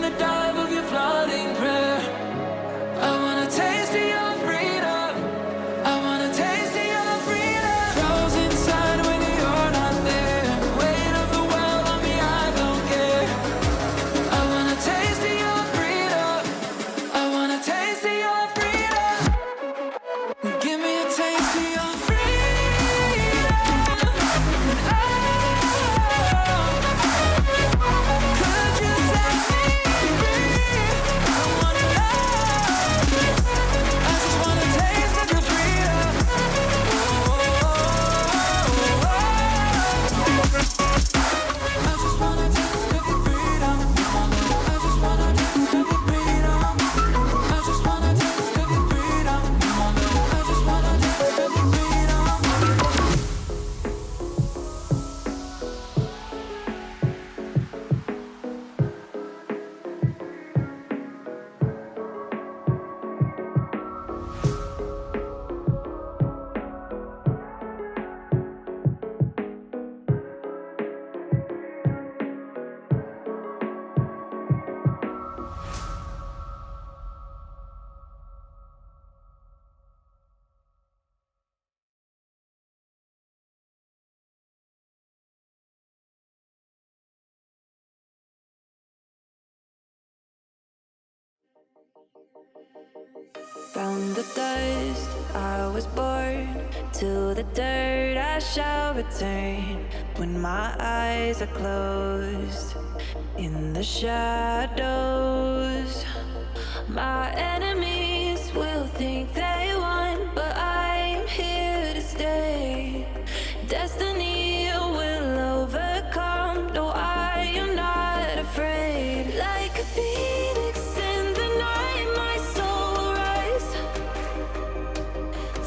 the dive of your flooding prayer. I wanna taste of your freedom. I wanna taste of your freedom. Frozen inside when you're not there. Weight of the world on me, I don't care. I wanna taste of your freedom. I wanna taste of your freedom. Give me a taste of your freedom. From the dust I was born, to the dirt I shall return. When my eyes are closed, in the shadows, my enemies will think they won, but I'm here to stay. Destiny will overcome, no, I am not afraid. Like a phoenix in the night, my soul will rise.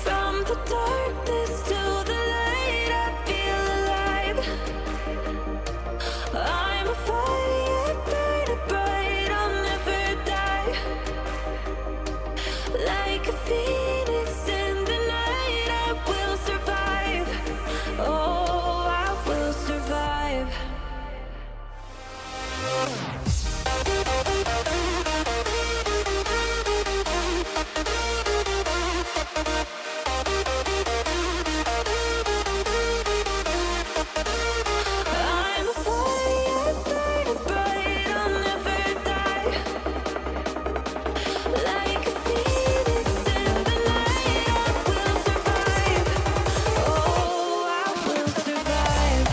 From the darkness to the light, I feel alive. I'm a fire, burning bright, I'll never die. Like a phoenix in the night, I will survive. Oh, I will survive. I'm a fire, burning bright, I'll never die. Like a phoenix in the night, I will survive. Oh, I will survive.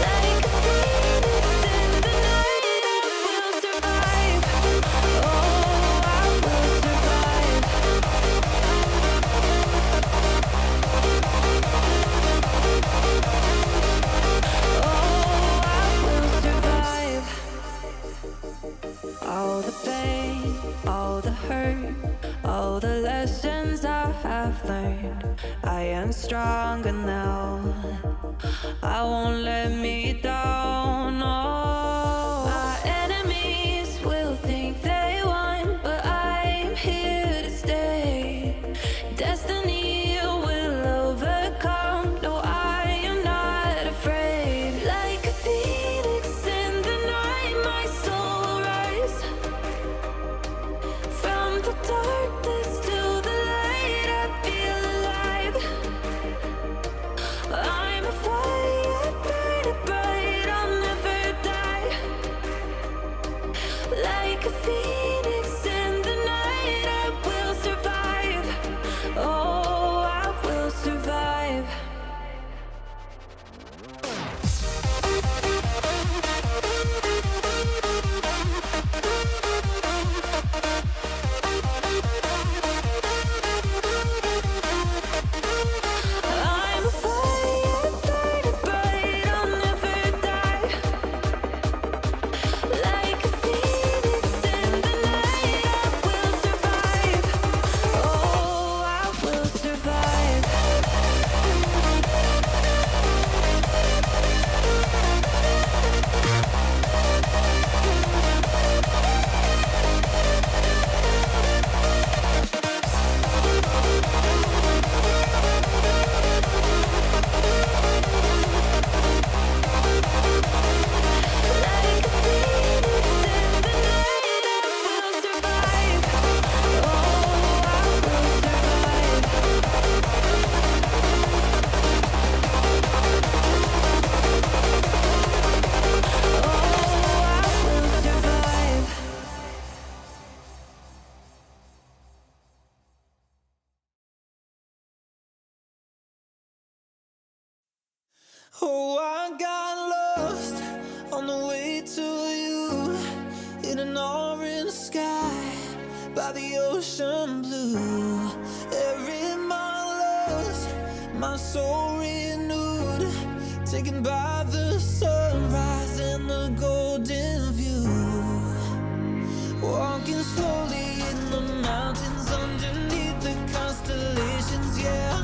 Like a phoenix in the night, I will survive. Oh, I will survive. Oh, I will survive. All the pain, all the hurt, all the lessons I have learned, I am stronger now. I won't let me down. Oh, my enemies will think they won, but I'm here to stay. Destiny will overcome. No, I am not afraid. Like a phoenix in the night, my soul will rise. From the darkness to the light, I feel alive. I'm a fire, burning bright, I'll never die. Oh, I got lost on the way to you in an orange sky by the ocean blue. Every mile lost, my soul renewed, taken by the sunrise and the golden view. Walking slowly in the mountains underneath the constellations, yeah.